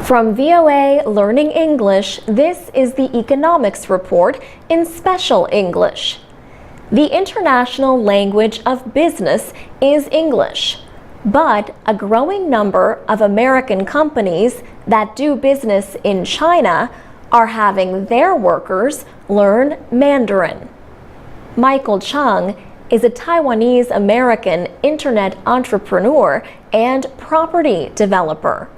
From VOA Learning English, this is the Economics Report in Special English. The international language of business is English, but a growing number of American companies that do business in China are having their workers learn Mandarin. Michael Chung is a Taiwanese-American internet entrepreneur and property developer.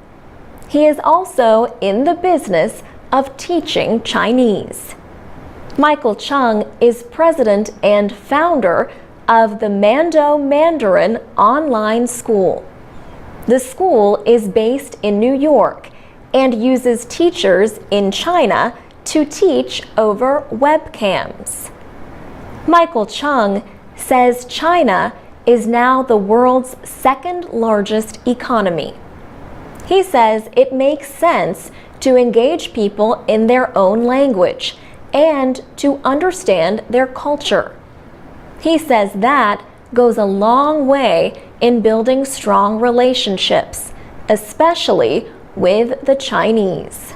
He is also in the business of teaching Chinese. Michael Chung is president and founder of the Mando Mandarin Online School. The school is based in New York and uses teachers in China to teach over webcams. Michael Chung says China is now the world's second largest economy. He says it makes sense to engage people in their own language and to understand their culture. He says that goes a long way in building strong relationships, especially with the Chinese.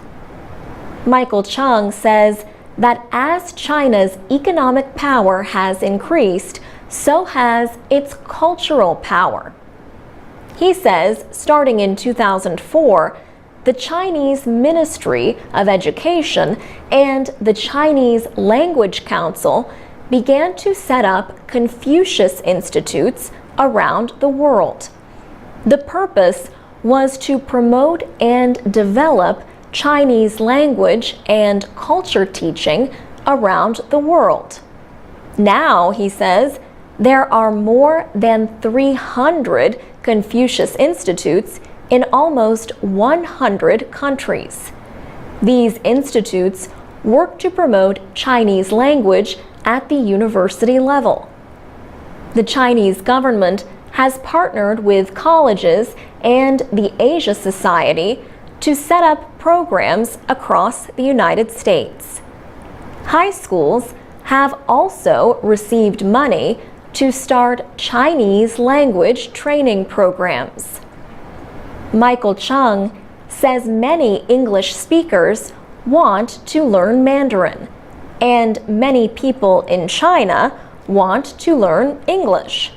Michael Chung says that as China's economic power has increased, so has its cultural power. He says, starting in 2004, the Chinese Ministry of Education and the Chinese Language Council began to set up Confucius Institutes around the world. The purpose was to promote and develop Chinese language and culture teaching around the world. Now, he says, there are more than 300 Confucius Institutes in almost 100 countries. These institutes work to promote Chinese language at the university level. The Chinese government has partnered with colleges and the Asia Society to set up programs across the United States. High schools have also received money to start Chinese language training programs. Michael Chung says many English speakers want to learn Mandarin, and many people in China want to learn English.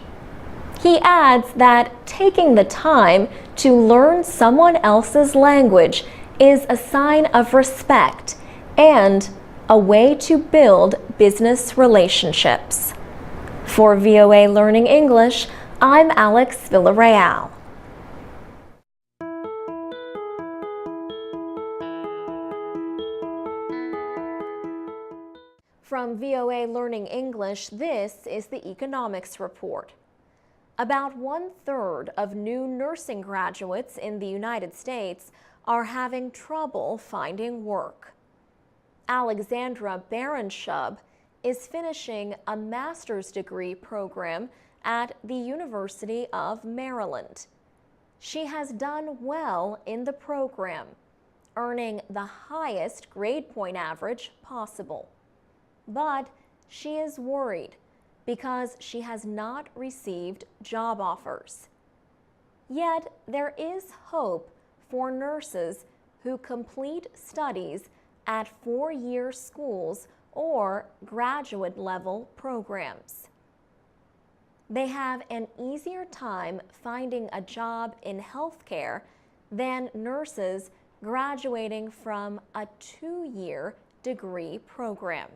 He adds that taking the time to learn someone else's language is a sign of respect and a way to build business relationships. For VOA Learning English, I'm Alex Villarreal. From VOA Learning English, this is the Economics Report. About 1/3 of new nursing graduates in the United States are having trouble finding work. Alexandra Barenschub is finishing a master's degree program at the University of Maryland. She has done well in the program, earning the highest grade point average possible. But she is worried because she has not received job offers. Yet there is hope for nurses who complete studies at four-year schools or graduate-level programs. They have an easier time finding a job in healthcare than nurses graduating from a two-year degree program.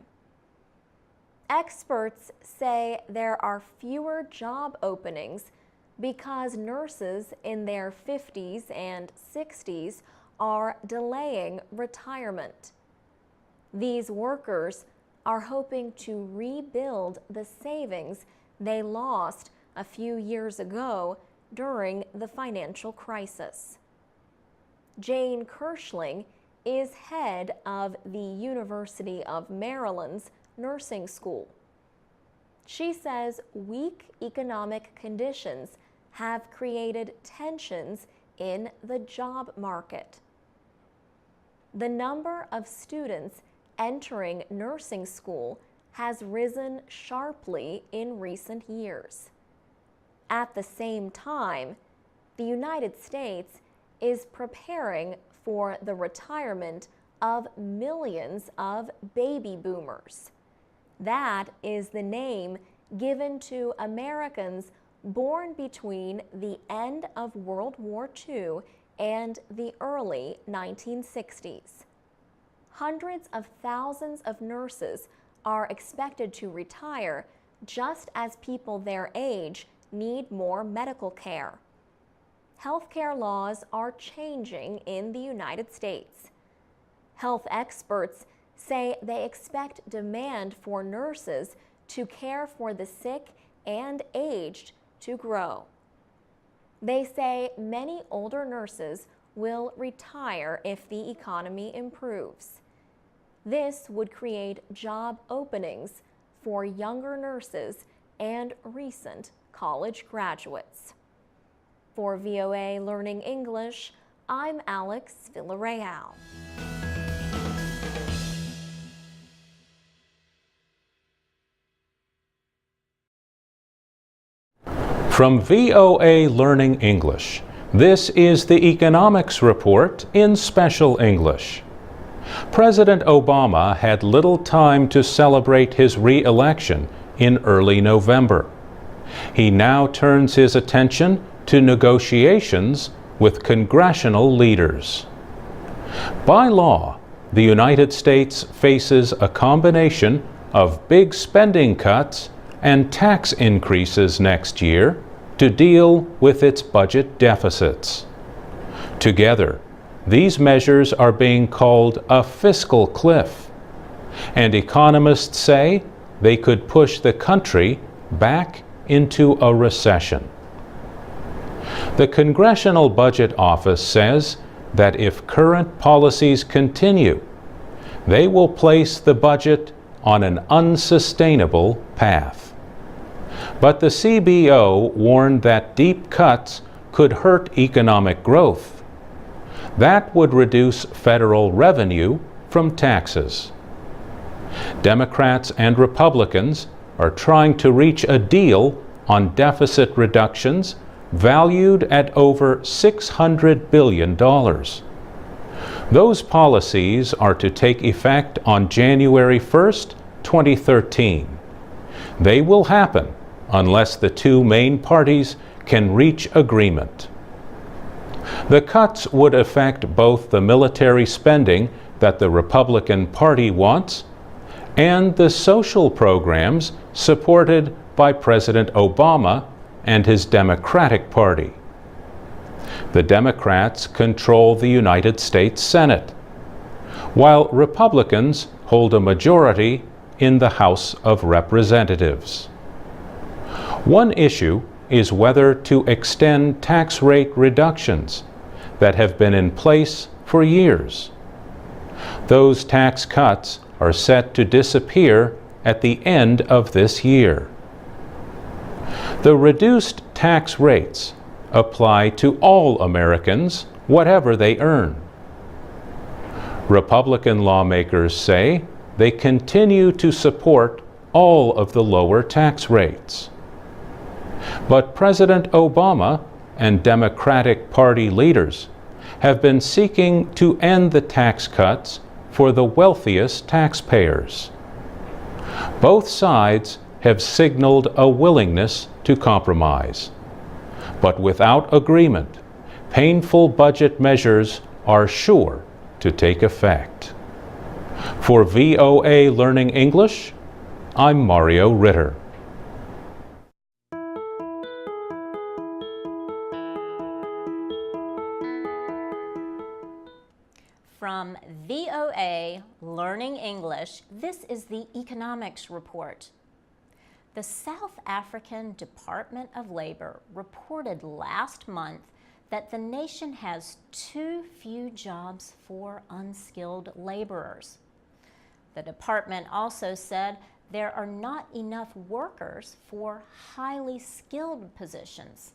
Experts say there are fewer job openings because nurses in their 50s and 60s are delaying retirement. These workers are hoping to rebuild the savings they lost a few years ago during the financial crisis. Jane Kirschling is head of the University of Maryland's nursing school. She says weak economic conditions have created tensions in the job market. The number of students entering nursing school has risen sharply in recent years. At the same time, the United States is preparing for the retirement of millions of baby boomers. That is the name given to Americans born between the end of World War II and the early 1960s. Hundreds of thousands of nurses are expected to retire just as people their age need more medical care. Healthcare laws are changing in the United States. Health experts say they expect demand for nurses to care for the sick and aged to grow. They say many older nurses will retire if the economy improves. This would create job openings for younger nurses and recent college graduates. For VOA Learning English, I'm Alex Villarreal. From VOA Learning English, this is the Economics Report in Special English. President Obama had little time to celebrate his re-election in early November. He now turns his attention to negotiations with congressional leaders. By law, the United States faces a combination of big spending cuts and tax increases next year to deal with its budget deficits. Together, these measures are being called a fiscal cliff, and economists say they could push the country back into a recession. The Congressional Budget Office says that if current policies continue, they will place the budget on an unsustainable path. But the CBO warned that deep cuts could hurt economic growth. That would reduce federal revenue from taxes. Democrats and Republicans are trying to reach a deal on deficit reductions valued at over $600 billion. Those policies are to take effect on January 1st, 2013. They will happen unless the two main parties can reach agreement. The cuts would affect both the military spending that the Republican Party wants and the social programs supported by President Obama and his Democratic Party. The Democrats control the United States Senate, while Republicans hold a majority in the House of Representatives. One issue is whether to extend tax rate reductions that have been in place for years. Those tax cuts are set to disappear at the end of this year. The reduced tax rates apply to all Americans, whatever they earn. Republican lawmakers say they continue to support all of the lower tax rates. But President Obama and Democratic Party leaders have been seeking to end the tax cuts for the wealthiest taxpayers. Both sides have signaled a willingness to compromise. But without agreement, painful budget measures are sure to take effect. For VOA Learning English, I'm Mario Ritter. From VOA Learning English, this is the Economics Report. The South African Department of Labor reported last month that the nation has too few jobs for unskilled laborers. The department also said there are not enough workers for highly skilled positions.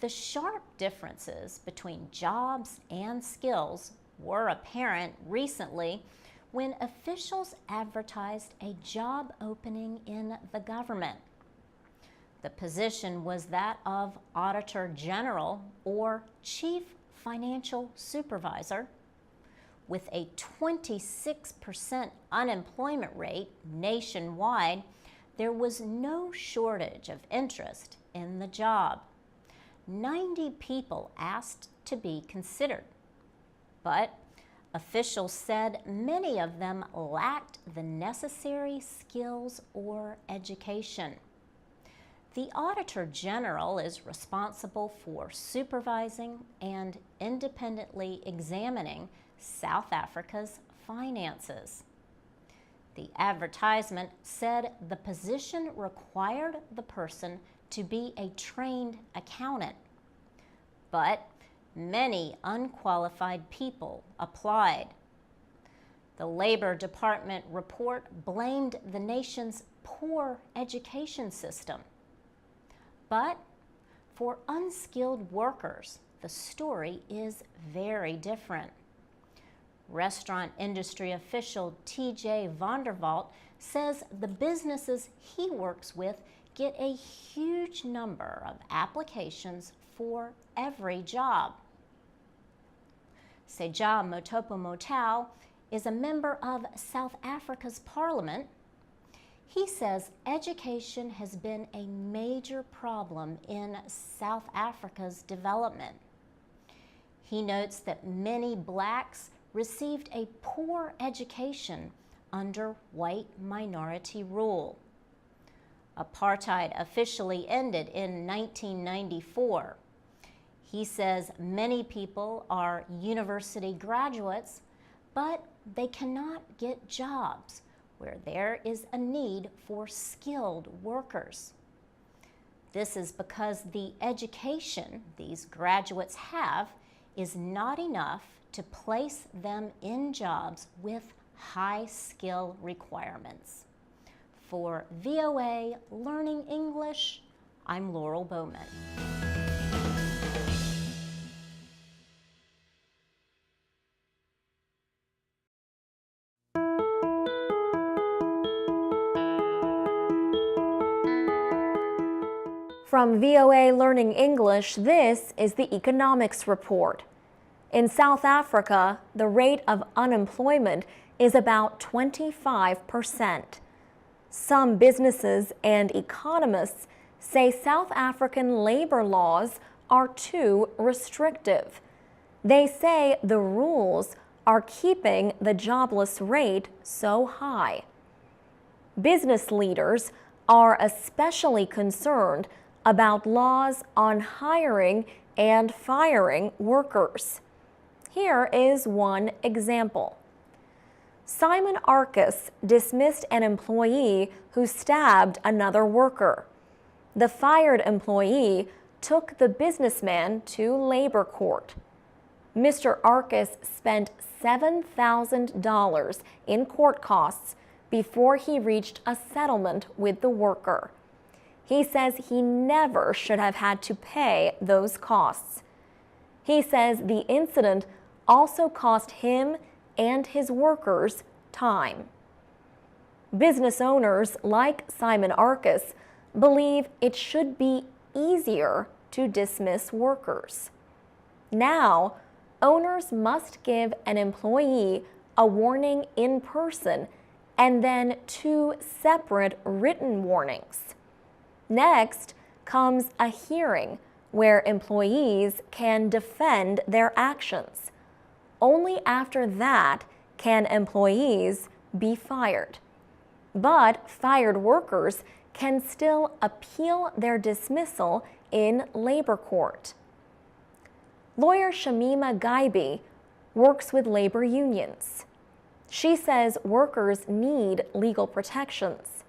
The sharp differences between jobs and skills were apparent recently when officials advertised a job opening in the government. The position was that of Auditor General or Chief financial supervisor. With a 26% unemployment rate nationwide, there was no shortage of interest in the job. 90 people asked to be considered, but officials said many of them lacked the necessary skills or education. The Auditor General is responsible for supervising and independently examining South Africa's finances. The advertisement said the position required the person to be a trained accountant, but many unqualified people applied. The Labor Department report blamed the nation's poor education system. But for unskilled workers, the story is very different. Restaurant industry official T.J. Vonderwalt says the businesses he works with get a huge number of applications for every job. Seja Motopo Motau is a member of South Africa's parliament. He says education has been a major problem in South Africa's development. He notes that many blacks received a poor education under white minority rule. Apartheid officially ended in 1994. He says many people are university graduates, but they cannot get jobs where there is a need for skilled workers. This is because the education these graduates have is not enough to place them in jobs with high skill requirements. For VOA Learning English, I'm Laurel Bowman. From VOA Learning English, this is the Economics Report. In South Africa, the rate of unemployment is about 25%. Some businesses and economists say South African labor laws are too restrictive. They say the rules are keeping the jobless rate so high. Business leaders are especially concerned about laws on hiring and firing workers. Here is one example. Simon Arcus dismissed an employee who stabbed another worker. The fired employee took the businessman to labor court. Mr. Arcus spent $7,000 in court costs before he reached a settlement with the worker. He says he never should have had to pay those costs. He says the incident also cost him and his workers time. Business owners like Simon Arcus believe it should be easier to dismiss workers. Now, owners must give an employee a warning in person and then 2 separate written warnings. Next comes a hearing where employees can defend their actions. Only after that can employees be fired. But fired workers can still appeal their dismissal in labor court. Lawyer Shamima Gaibi works with labor unions. She says workers need legal protections.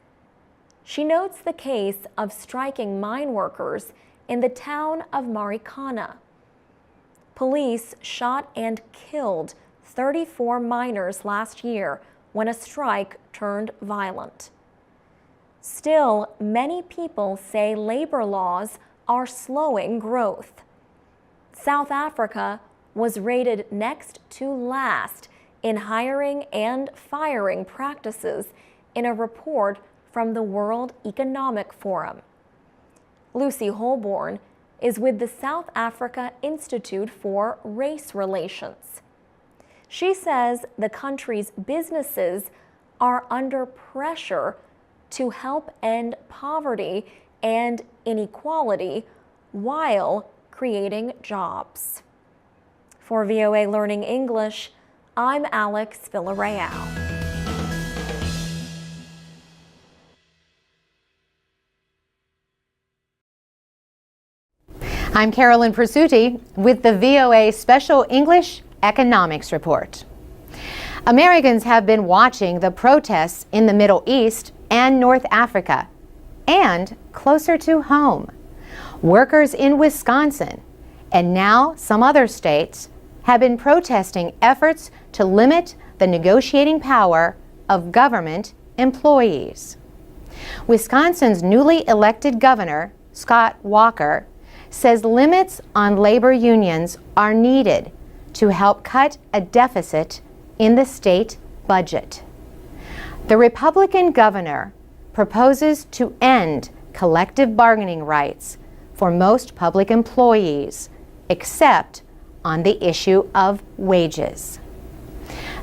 She notes the case of striking mine workers in the town of Marikana. Police shot and killed 34 miners last year when a strike turned violent. Still, many people say labor laws are slowing growth. South Africa was rated next to last in hiring and firing practices in a report from the World Economic Forum. Lucy Holborn is with the South Africa Institute for Race Relations. She says the country's businesses are under pressure to help end poverty and inequality while creating jobs. For VOA Learning English, I'm Alex Villarreal. I'm Carolyn Presutti with the VOA Special English Economics Report. Americans have been watching the protests in the Middle East and North Africa, and closer to home. Workers in Wisconsin, and now some other states, have been protesting efforts to limit the negotiating power of government employees. Wisconsin's newly elected governor, Scott Walker, says limits on labor unions are needed to help cut a deficit in the state budget. The Republican governor proposes to end collective bargaining rights for most public employees, except on the issue of wages.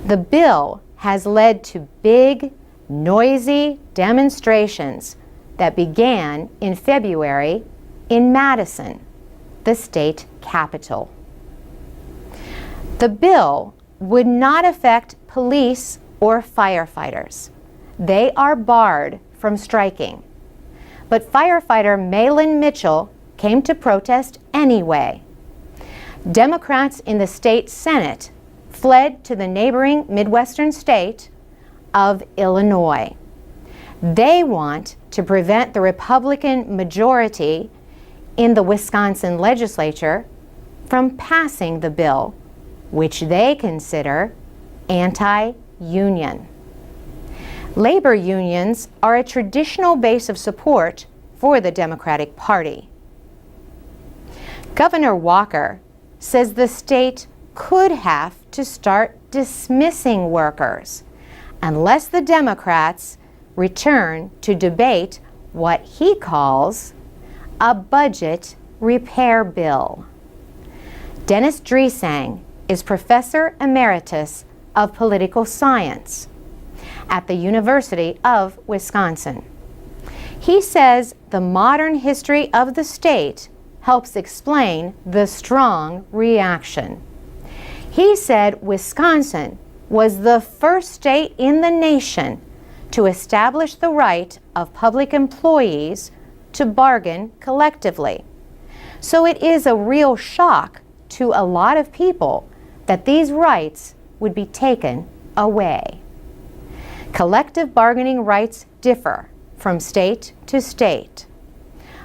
The bill has led to big, noisy demonstrations that began in February in Madison, the state capital. The bill would not affect police or firefighters. They are barred from striking. But firefighter Mahlon Mitchell came to protest anyway. Democrats in the state Senate fled to the neighboring Midwestern state of Illinois. They want to prevent the Republican majority in the Wisconsin legislature from passing the bill, which they consider anti-union. Labor unions are a traditional base of support for the Democratic Party. Governor Walker says the state could have to start dismissing workers unless the Democrats return to debate what he calls a budget repair bill. Dennis Dresang is Professor Emeritus of Political Science at the University of Wisconsin. He says the modern history of the state helps explain the strong reaction. He said Wisconsin was the first state in the nation to establish the right of public employees to bargain collectively. So it is a real shock to a lot of people that these rights would be taken away. Collective bargaining rights differ from state to state.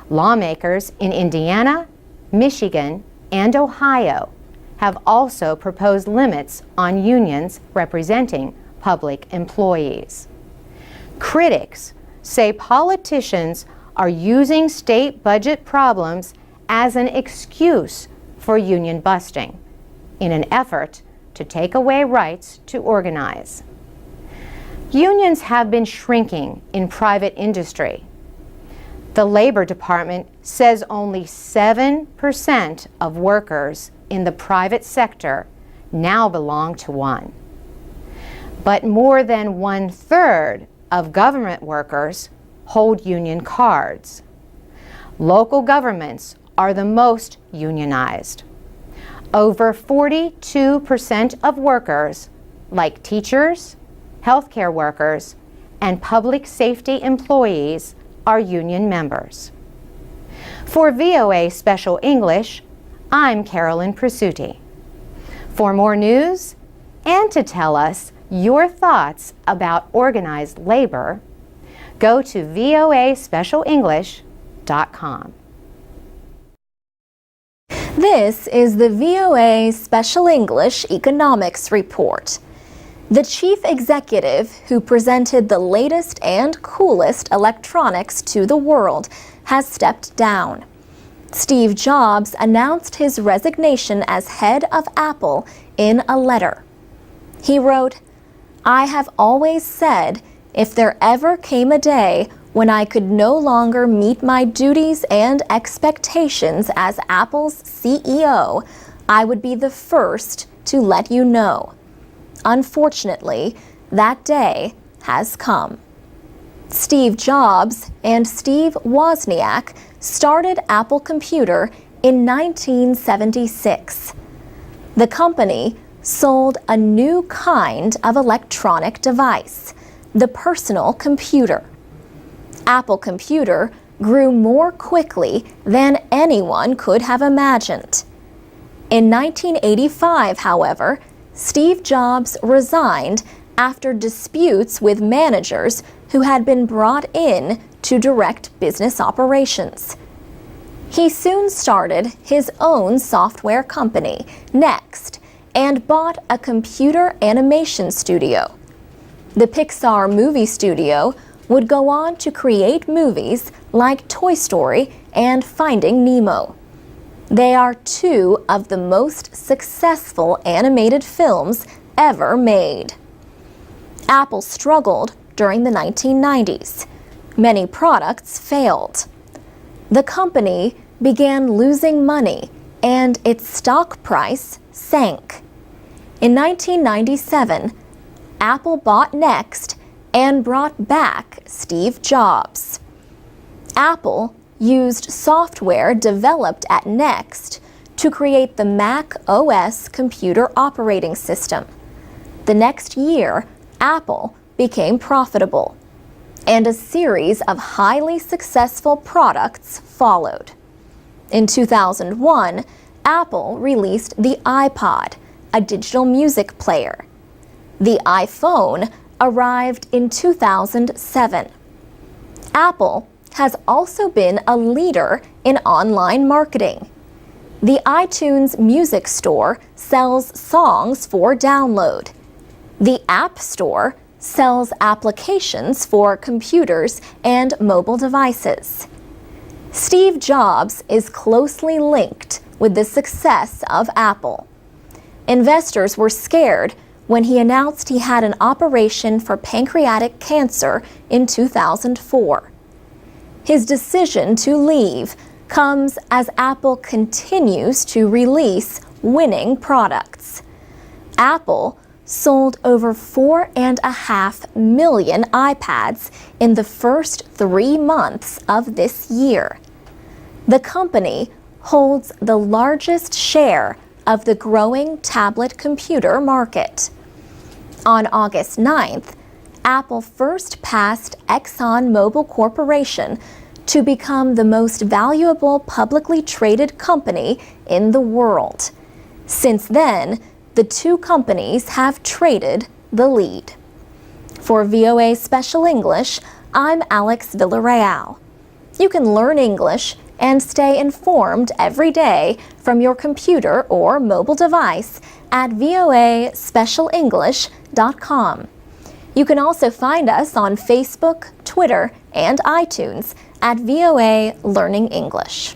Lawmakers in Indiana, Michigan, and Ohio have also proposed limits on unions representing public employees. Critics say politicians are using state budget problems as an excuse for union busting in an effort to take away rights to organize. Unions have been shrinking in private industry. The Labor Department says only 7% of workers in the private sector now belong to one. But more than 1/3 of government workers hold union cards. Local governments are the most unionized. Over 42% of workers, like teachers, healthcare workers, and public safety employees, are union members. For VOA Special English, I'm Carolyn Presutti. For more news and to tell us your thoughts about organized labor, go to voaspecialenglish.com. This is the VOA Special English Economics Report. The chief executive who presented the latest and coolest electronics to the world has stepped down. Steve Jobs announced his resignation as head of Apple in a letter. He wrote, "I have always said if there ever came a day when I could no longer meet my duties and expectations as Apple's CEO, I would be the first to let you know. Unfortunately, that day has come. Steve Jobs and Steve Wozniak started Apple Computer in 1976. The company sold a new kind of electronic device, the personal computer. Apple Computer grew more quickly than anyone could have imagined. In 1985, however, Steve Jobs resigned after disputes with managers who had been brought in to direct business operations. He soon started his own software company, Next, and bought a computer animation studio. The Pixar movie studio would go on to create movies like Toy Story and Finding Nemo. They are two of the most successful animated films ever made. Apple struggled during the 1990s. Many products failed. The company began losing money and its stock price sank. In 1997, Apple bought Next and brought back Steve Jobs. Apple used software developed at Next to create the Mac OS computer operating system. The next year, Apple became profitable, and a series of highly successful products followed. In 2001, Apple released the iPod, a digital music player. The iPhone arrived in 2007. Apple has also been a leader in online marketing. The iTunes Music Store sells songs for download. The App Store sells applications for computers and mobile devices. Steve Jobs is closely linked with the success of Apple. Investors were scared when he announced he had an operation for pancreatic cancer in 2004. His decision to leave comes as Apple continues to release winning products. Apple sold over 4.5 million iPads in the first 3 months of this year. The company holds the largest share of the growing tablet computer market. On August 9th, Apple first passed ExxonMobil Corporation to become the most valuable publicly traded company in the world. Since then, the two companies have traded the lead. For VOA Special English, I'm Alex Villarreal. You can learn English and stay informed every day from your computer or mobile device at voaspecialenglish.com. You can also find us on Facebook, Twitter, and iTunes at VOA Learning English.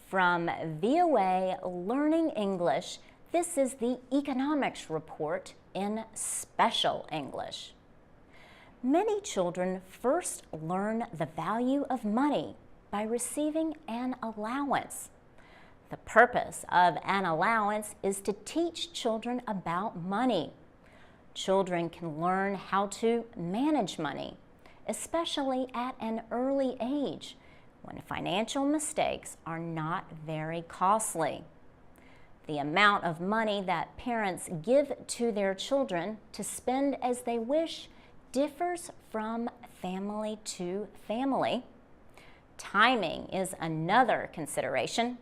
From VOA Learning English, this is the Economics Report in Special English. Many children first learn the value of money by receiving an allowance. The purpose of an allowance is to teach children about money. Children can learn how to manage money, especially at an early age, when financial mistakes are not very costly. The amount of money that parents give to their children to spend as they wish differs from family to family. Timing is another consideration.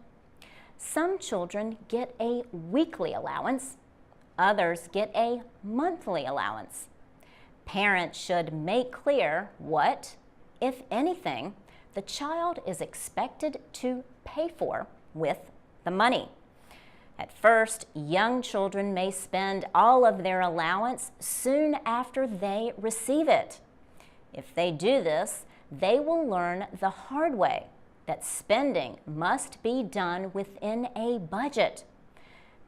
Some children get a weekly allowance, others get a monthly allowance. Parents should make clear what, if anything, the child is expected to pay for with the money. At first, young children may spend all of their allowance soon after they receive it. If they do this, they will learn the hard way that spending must be done within a budget.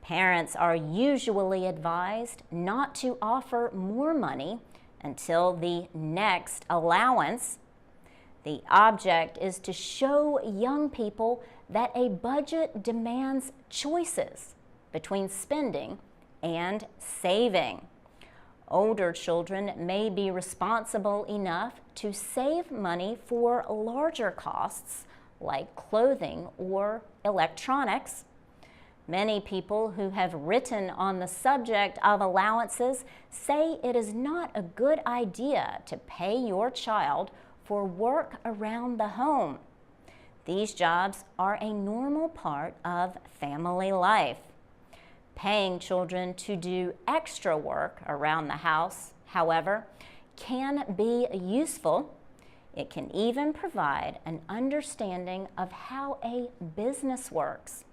Parents are usually advised not to offer more money until the next allowance. The object is to show young people that a budget demands choices between spending and saving. Older children may be responsible enough to save money for larger costs like clothing or electronics. Many people who have written on the subject of allowances say it is not a good idea to pay your child for work around the home. These jobs are a normal part of family life. Paying children to do extra work around the house, however, can be useful. It can even provide an understanding of how a business works.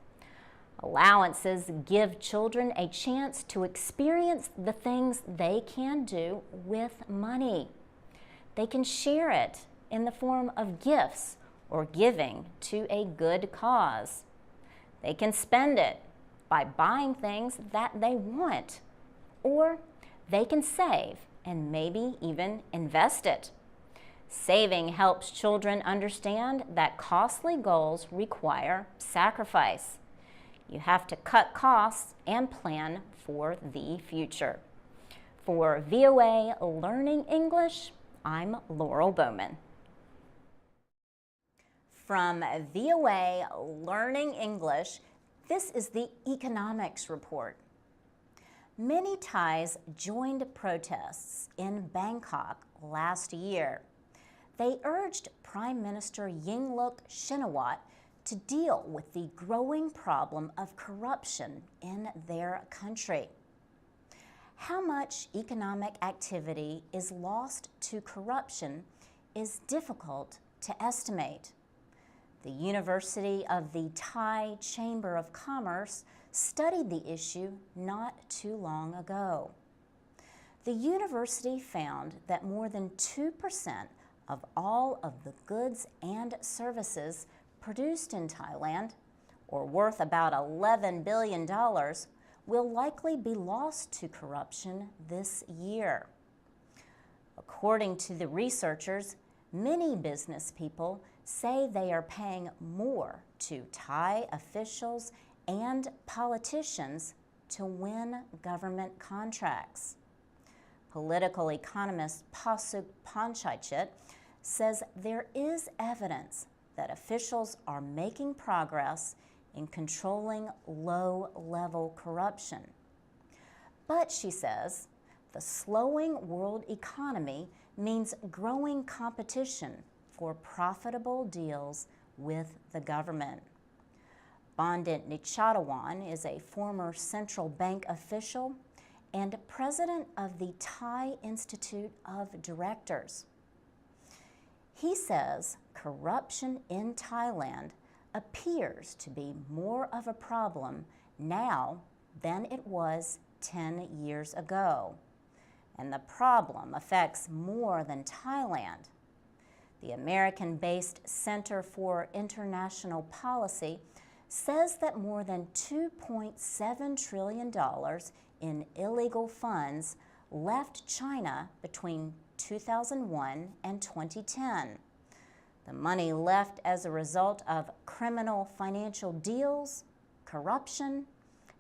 Allowances give children a chance to experience the things they can do with money. They can share it in the form of gifts or giving to a good cause. They can spend it by buying things that they want, or they can save and maybe even invest it. Saving helps children understand that costly goals require sacrifice. You have to cut costs and plan for the future. For VOA Learning English, I'm Laurel Bowman. From VOA Learning English, this is the Economics Report. Many Thais joined protests in Bangkok last year. They urged Prime Minister Yingluck Shinawatra to deal with the growing problem of corruption in their country. How much economic activity is lost to corruption is difficult to estimate. The University of the Thai Chamber of Commerce studied the issue not too long ago. The university found that more than 2% of all of the goods and services produced in Thailand, or worth about $11 billion, will likely be lost to corruption this year. According to the researchers, many business people say they are paying more to Thai officials and politicians to win government contracts. Political economist Pasuk Panchaychit says there is evidence that officials are making progress in controlling low-level corruption. But, she says, the slowing world economy means growing competition for profitable deals with the government. Bandit Nichadawan is a former central bank official and president of the Thai Institute of Directors. He says corruption in Thailand appears to be more of a problem now than it was 10 years ago. And the problem affects more than Thailand. The American-based Center for International Policy says that more than $2.7 trillion in illegal funds left China between 2001 and 2010. The money left as a result of criminal financial deals, corruption,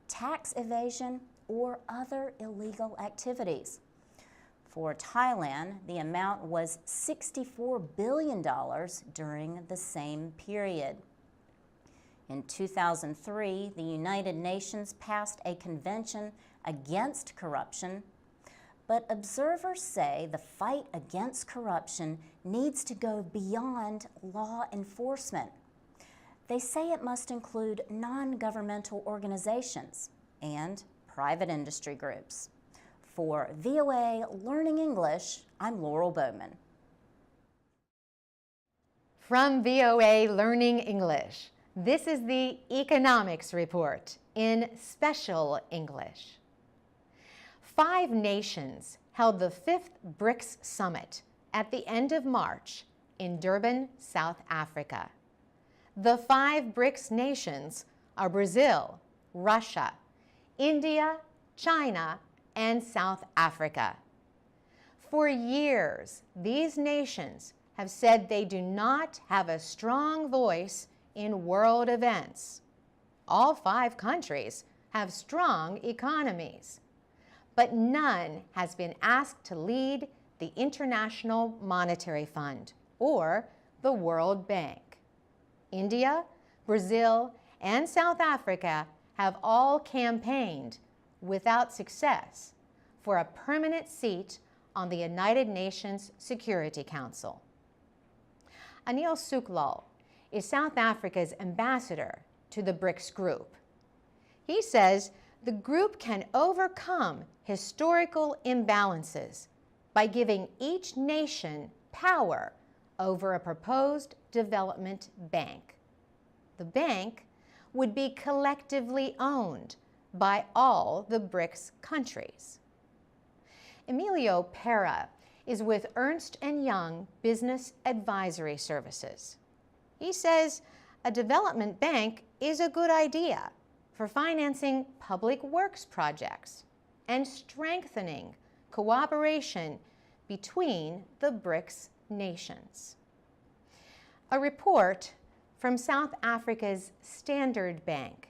tax evasion, or other illegal activities. For Thailand, the amount was $64 billion during the same period. In 2003, the United Nations passed a convention against corruption, but observers say the fight against corruption needs to go beyond law enforcement. They say it must include non-governmental organizations and private industry groups. For VOA Learning English, I'm Laurel Bowman. From VOA Learning English, this is the Economics Report in Special English. 5 nations held the 5th BRICS Summit at the end of March in Durban, South Africa. The 5 BRICS nations are Brazil, Russia, India, China, and South Africa. for years, these nations have said they do not have a strong voice in world events. All 5 countries have strong economies, but none has been asked to lead the International Monetary Fund or the World Bank. India, Brazil, and South Africa have all campaigned without success for a permanent seat on the United Nations Security Council. Anil Suklal is South Africa's ambassador to the BRICS group. He says the group can overcome historical imbalances by giving each nation power over a proposed development bank. The bank would be collectively owned by all the BRICS countries. Emilio Pera is with Ernst & Young Business Advisory Services. He says a development bank is a good idea for financing public works projects and strengthening cooperation between the BRICS nations. A report from South Africa's Standard Bank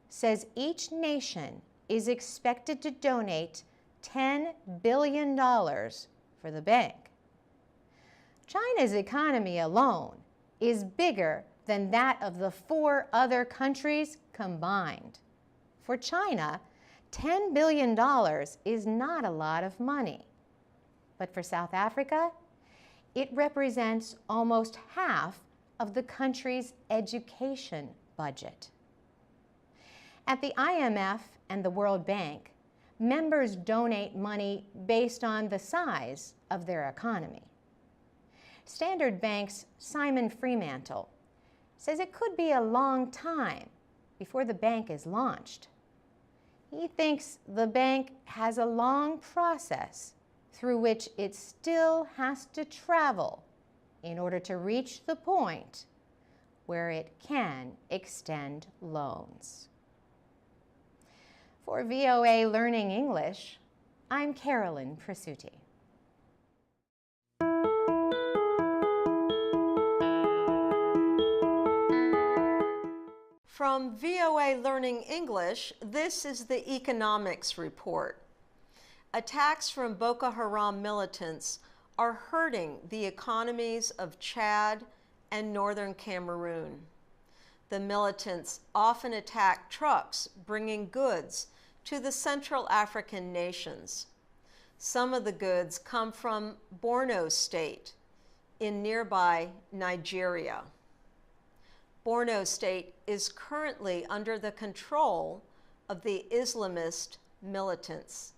says each nation is expected to donate $10 billion for the bank. China's economy alone is bigger than that of the 4 other countries combined. For China, $10 billion is not a lot of money. But for South Africa, it represents almost half of the country's education budget. At the IMF and the World Bank, members donate money based on the size of their economy. Standard Bank's Simon Fremantle says it could be a long time before the bank is launched. He thinks the bank has a long process through which it still has to travel in order to reach the point where it can extend loans. For VOA Learning English, I'm Carolyn Presutti. From VOA Learning English, this is the Economics Report. Attacks from Boko Haram militants are hurting the economies of Chad and northern Cameroon. The militants often attack trucks bringing goods to the Central African nations. Some of the goods come from Borno State in nearby Nigeria. Borno State is currently under the control of the Islamist militants.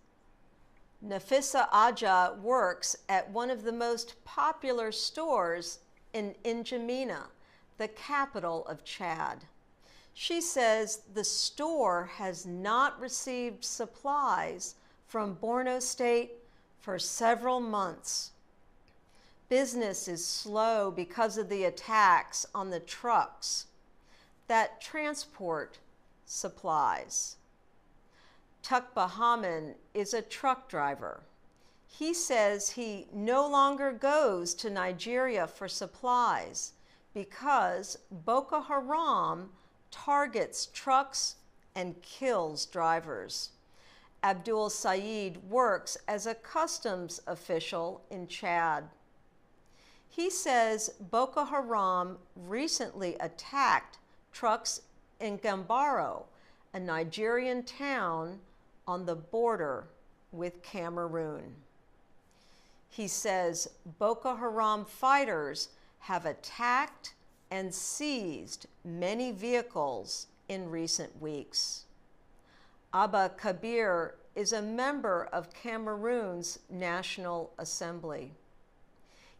Nafisa Aja works at one of the most popular stores in N'Djamena, the capital of Chad. She says the store has not received supplies from Borno State for several months. Business is slow because of the attacks on the trucks that transport supplies. Tuk Bahaman is a truck driver. He says he no longer goes to Nigeria for supplies because Boko Haram targets trucks and kills drivers. Abdul Saeed works as a customs official in Chad. He says Boko Haram recently attacked trucks in Gambaro, a Nigerian town on the border with Cameroon. He says Boko Haram fighters have attacked and seized many vehicles in recent weeks. Abba Kabir is a member of Cameroon's National Assembly.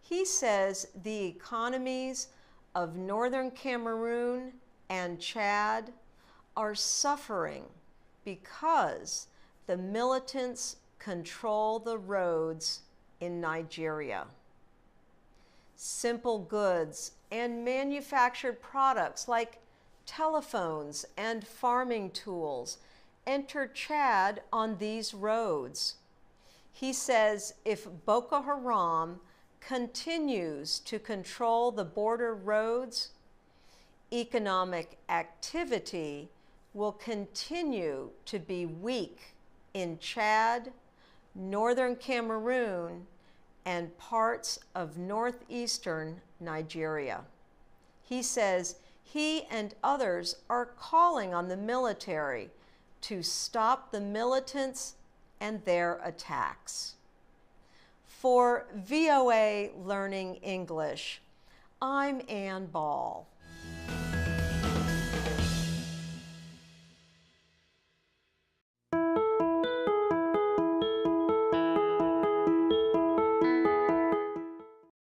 He says the economies of northern Cameroon and Chad are suffering because the militants control the roads in Nigeria. Simple goods and manufactured products like telephones and farming tools enter Chad on these roads. He says if Boko Haram continues to control the border roads, economic activity will continue to be weak in Chad, northern Cameroon, and parts of northeastern Nigeria. He says he and others are calling on the military to stop the militants and their attacks. For VOA Learning English, I'm Ann Ball.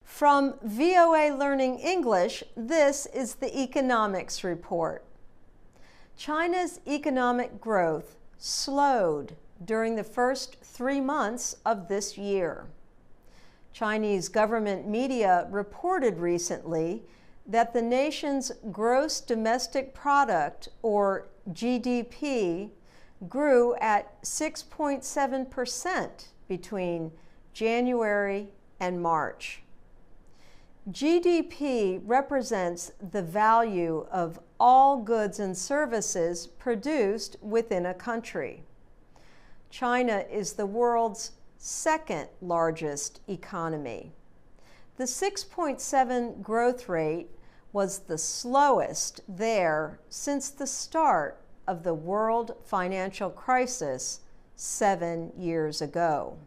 From VOA Learning English, this is the Economics Report. China's economic growth slowed during the first 3 months of this year. Chinese government media reported recently that the nation's gross domestic product, or GDP, grew at 6.7% between January and March. GDP represents the value of all goods and services produced within a country. China is the world's second largest economy. The 6.7 growth rate was the slowest there since the start of the world financial crisis 7 years ago.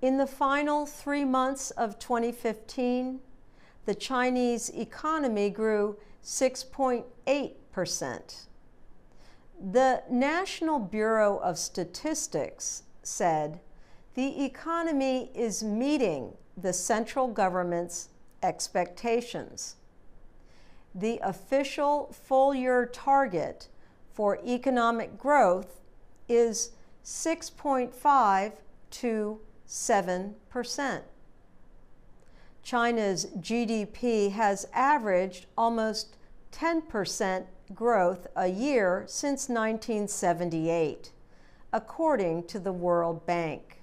In the final 3 months of 2015, the Chinese economy grew 6.8%. The National Bureau of Statistics said the economy is meeting the central government's expectations. The official full-year target for economic growth is 6.5 to 7%. China's GDP has averaged almost 10% growth a year since 1978, according to the World Bank.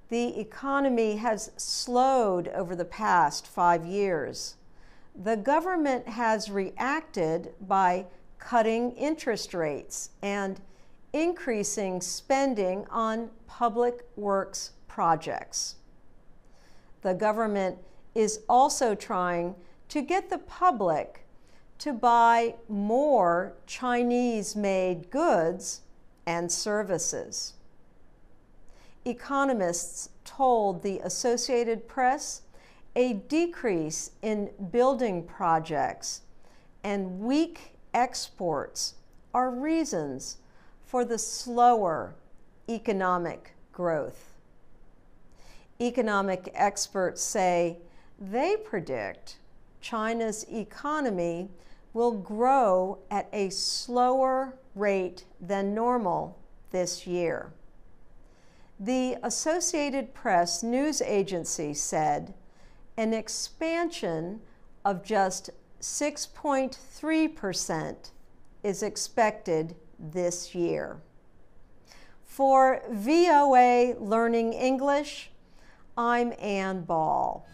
The economy has slowed over the past 5 years. The government has reacted by cutting interest rates and increasing spending on public works projects. The government is also trying to get the public to buy more Chinese-made goods and services. Economists told the Associated Press a decrease in building projects and weak exports are reasons for the slower economic growth. Economic experts say they predict China's economy will grow at a slower rate than normal this year. The Associated Press news agency said an expansion of just 6.3% is expected this year. For VOA Learning English, I'm Ann Ball.